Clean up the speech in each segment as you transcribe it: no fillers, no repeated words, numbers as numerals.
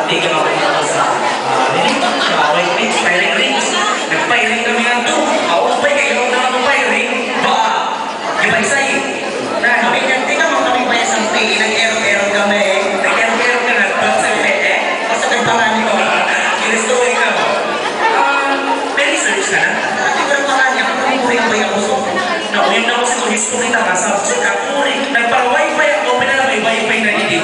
bigyan ako nito sa ring. Firing rings. Nag-firing kami nga ito. Maupay kayo na mag-firing. Ba, iba-isay. Kami nga, di naman kami pa isang pay. Nag-ero-ero kami. Nag-ero-ero ka na. Basta sa pete. Basta nagparami ko. Inistory ka mo. May research ka na? Siguro parang ako. Buhay-buhay ako. So, nauyan na ako sa history na subject ako. Nagpara-wifi ako. May wifi na hindi.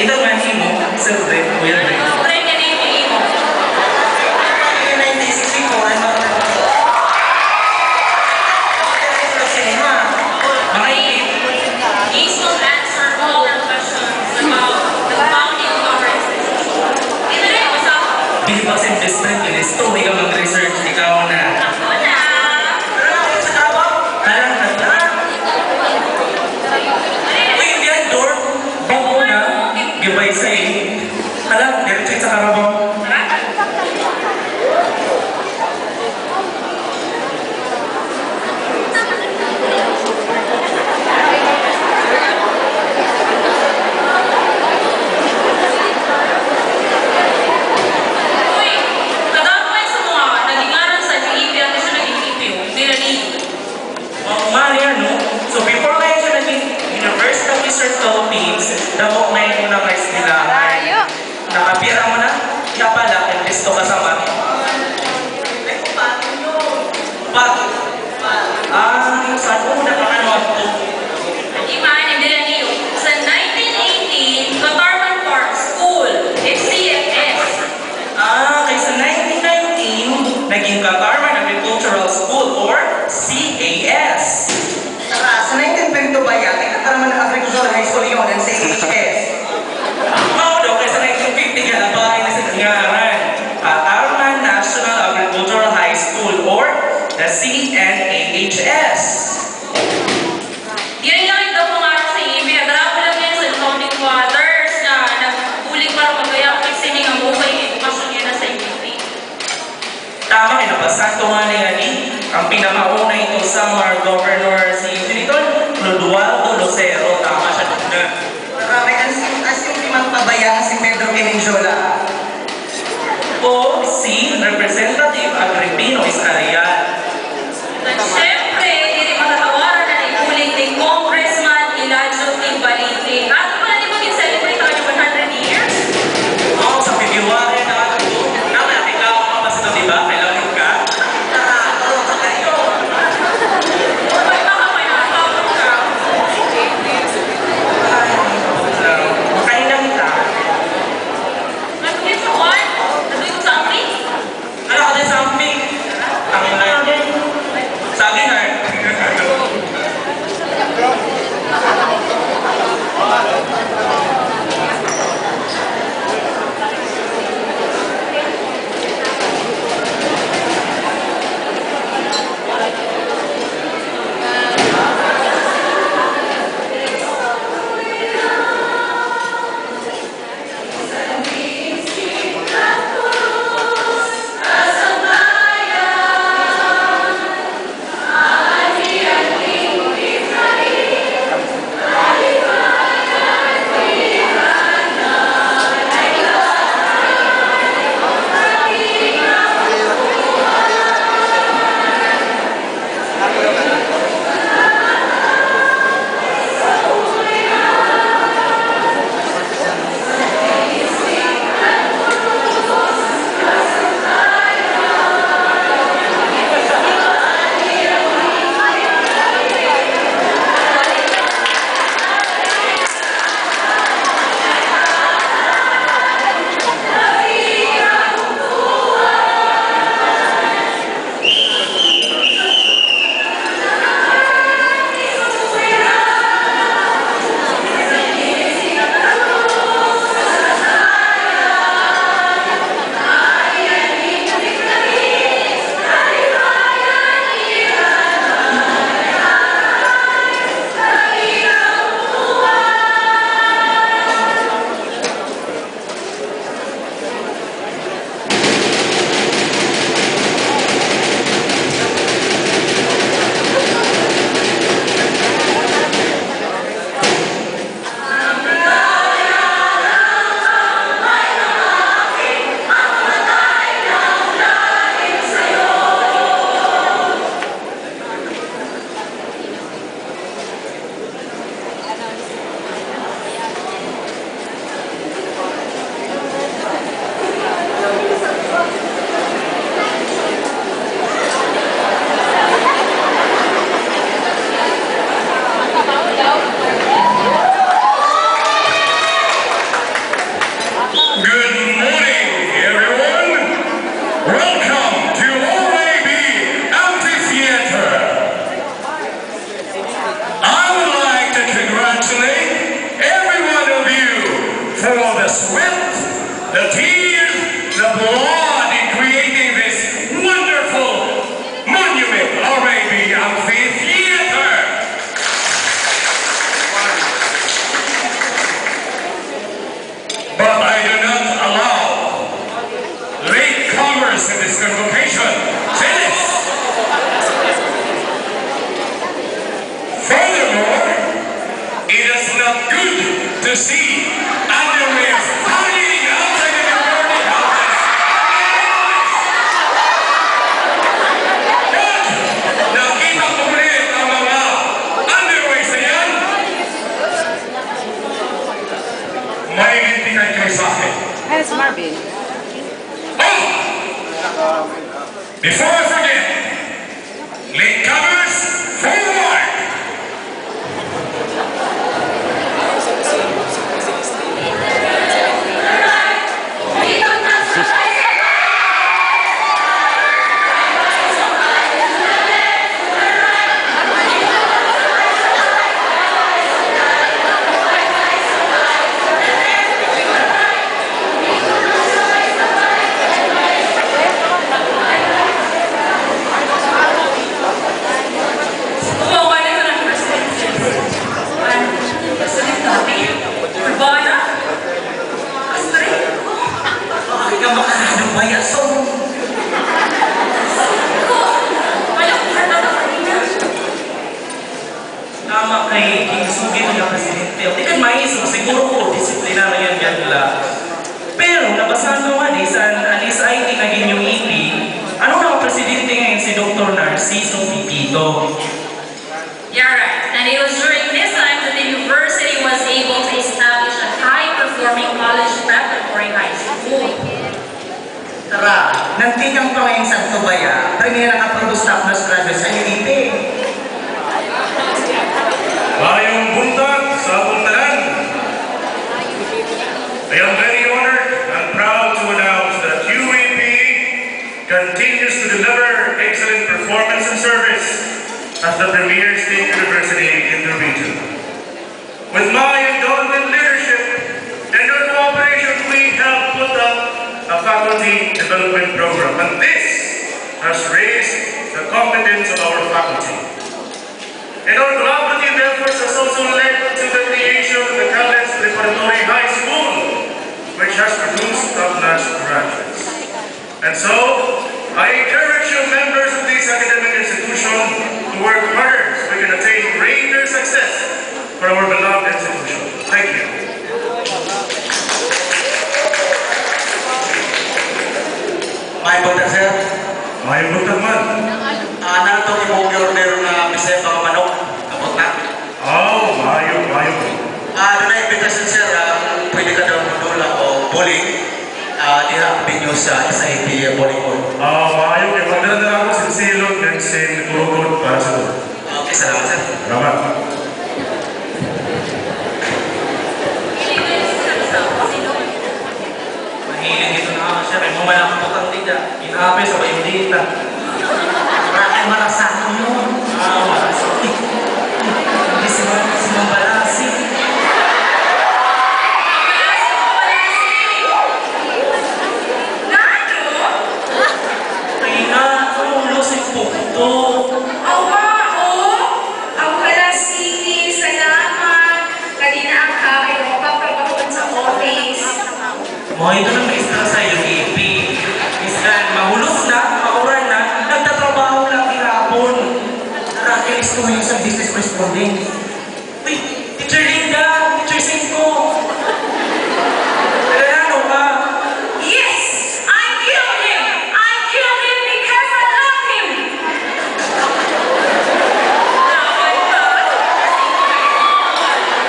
Ito man mo, sir, kuya. Friend ka din mo. 1964, ano? These will answer all your questions about the founding of our institution. Ito na yung usap. Bili pa sa investment, inisto, ikaw mag-research, ikaw na. Ako na. Halang ka na. Uy, hindi yan, door. Buko na. Gibay sa halang, diretso sa karabaw. So before ngayon siya naging University of Eastern Philippines, damo ngayon muna kayo sila. Nakapira mo na? Siya pala, impisto ka sa mami. Ay, paano yun? Paano? Saan mo nakakano ito? Hindi na niyo. Sa 1918, Katarman Park School, CFS. Kaysa 1919, naging Katarman Agricultural School or CAS. Sa 1922 ba yan? Katarman Agricultural High School yun, ang CAS. Daw, kaysa 1950, galabahin na sa ngaran. Katarman National Agricultural High School or the CNAHS. Yan lang ito pangarap sa imi. Grabe lang yan sa founding fathers na nagpuling para magaya kay sining ang buhay edukasyon yan na sa imi. Tama, inabasan ko nga niya ni ang pinakauna ito summer governor si Tiniton Clodoaldo Lucero. Tama siya doon na. Marami as yung limang pabayaan si Pedro Peninsuela. O si Representative Agripino Iscarial. At syempre, hindi matatawaran na ipuling ni Congressman Elijah Timbalite. At wala din mag-celebrate ang kanyang 100 years. Sa February na ito. Naman, ikaw ang mabas ito, diba? Kailangan ka? Ba't baka may nakatawag ka? Kailan ka? sweat, the tears, the blood in creating this wonderful monument, or maybe amphitheater. But I do not allow latecomers in this convocation. Say this. Furthermore, it is not good to see underwears hanging outside of your boarding houses. Good! Nakita ko ulit ang mga underwears na yan. May bintigay kayo sa akin. Hi, it's Marvin. Oh! Before I forget, latecomers, forward! Tama kay King Sugin na presidente. Di kan maiso, siguro ko, disiplina na yan nila. Pero, nabasahan mo nga sa Alice IT na yung EP, ano na ang presidente ngayon si Dr. Narciso Pipito? You're right. And it was during this time that the university was able to establish a high-performing college preparatory high school. Tara, nantigang pa ngayon sa Tubaya, premier nakaproduce top nurse graduates sa UP. Mayong buntag sa buntahan. I am very honored and proud to announce that UAP continues to deliver excellent performance and service as the premier state university in the region. With my indulgent leadership and your cooperation, we have put up a faculty development program, and this has raised the competence of our faculty. And our collaborative efforts has also led to the creation of the College Preparatory High School, which has produced top-notch graduates. And so, I encourage you members of this academic institution to work harder so we can attain greater success for our beloved institution. Thank you. May buntag, sir. May buntag man. Nato yung order na bisaya mga manok. Kapot na. Oh, mayo. Doon na invitation, sir. Pwede ka daw magdula o bowling. Diha binyo sa SIT bowling hall. Mayo. Kaya magdala na ako sa silog and sa turugod para sa doon. Okay, salamat, sir. Salamat. Mahilig ito na ako siya. May mga malakapotang dita. Inaapay sa bayong dita. Maraming marasakot yun. Marasakot. Hindi si Mambalasi. Ay nga, ulo si Pukto. Mga ito nang maestra sa UAP. Iskan, mahulog na, mauran na, nagtatrabaho lang hirapon. Nakailis ko ngayon sa business correspondent. Uy, Teacher Linda, Teacher Cinco. Ano ka? Yes! I killed him! I killed him because I love him! Oh my God!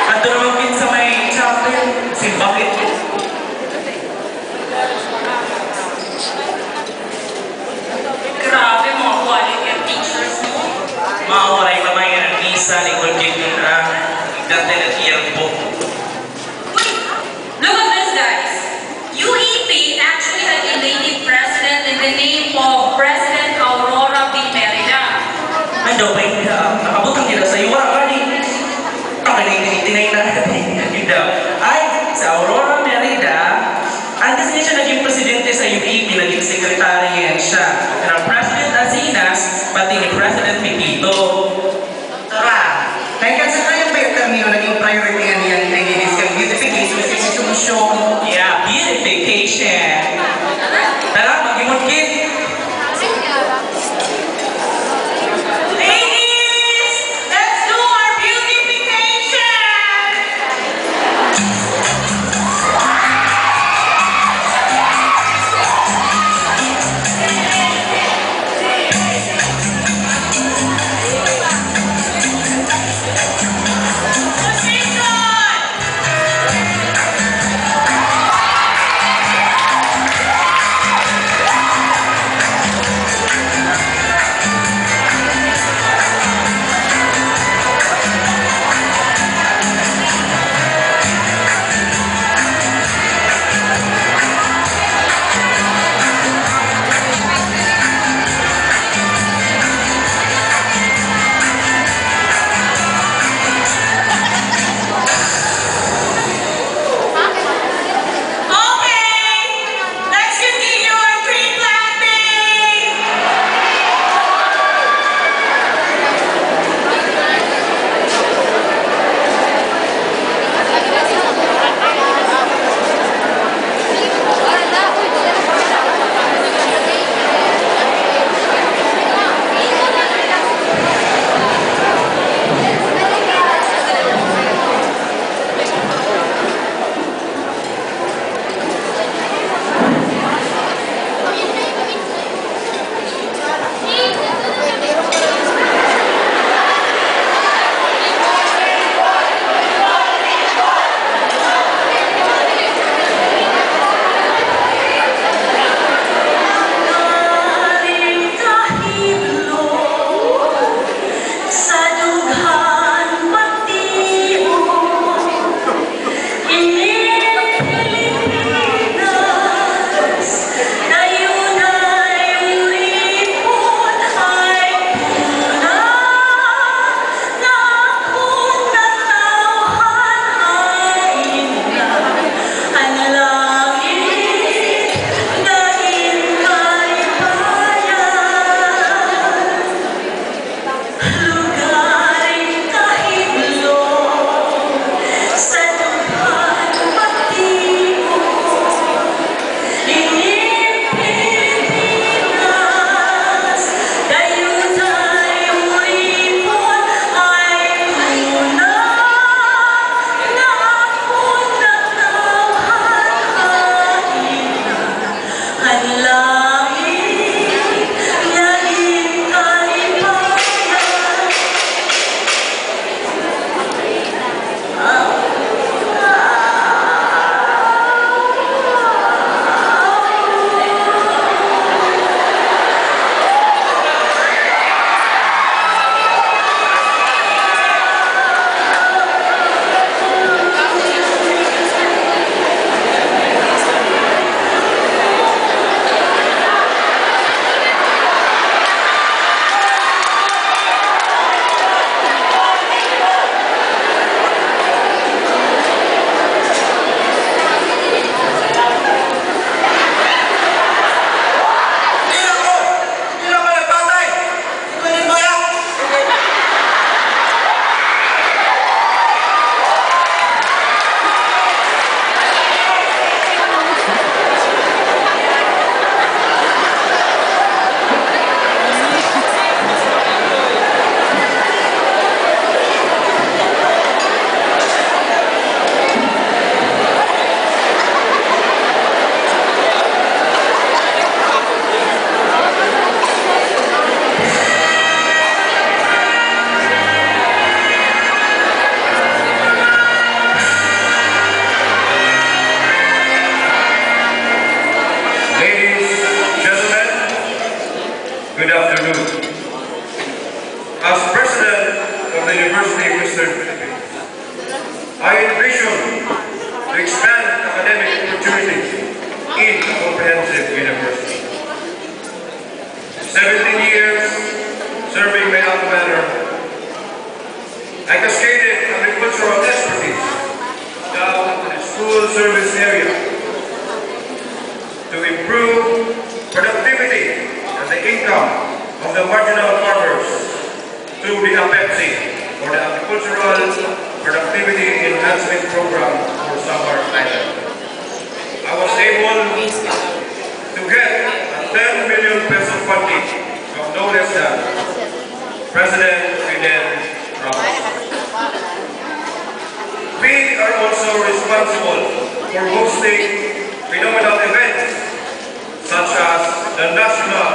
At naman sa may chapel, simbakit. Grabe, mga quality of teachers mo. Maawaray pa may ang misa, likod din yung beautification. Tara, mag-imungkit. Ladies, let's do our beautification! Good afternoon. As President of the University of Western Philippines, I envision to expand academic opportunities in a comprehensive university. 17 years serving my alma mater, I cascaded agricultural expertise down to the school service area to improve productivity and the income of the marginal farmers through the APEPSI, or the Agricultural Productivity Enhancement Program for Samar Island. I was able responsible for hosting phenomenal events such as the National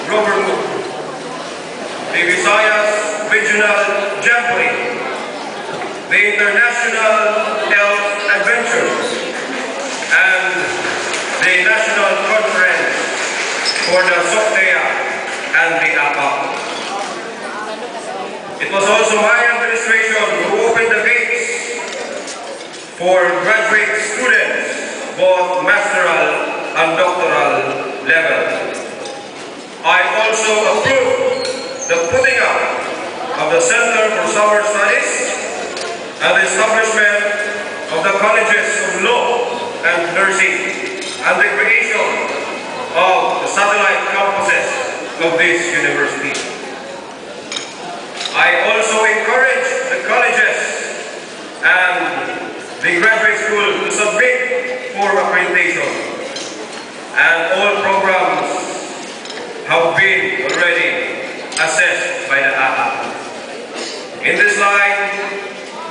Rubber Book, the Visayas Regional Jamboree, the International Elf Adventures, and the National Conference for the Soktea and the APAC. It was also my administration who opened the gates for graduate students, both masteral and doctoral level. I also approved the putting up of the Center for Summer Studies and the establishment of the colleges of law and nursing and the creation of the satellite campuses of this university. I also encourage the colleges and the graduate school to submit for accreditation, and all programs have been already assessed by the AHA. In this line,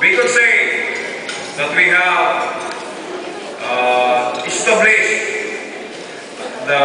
we could say that we have established the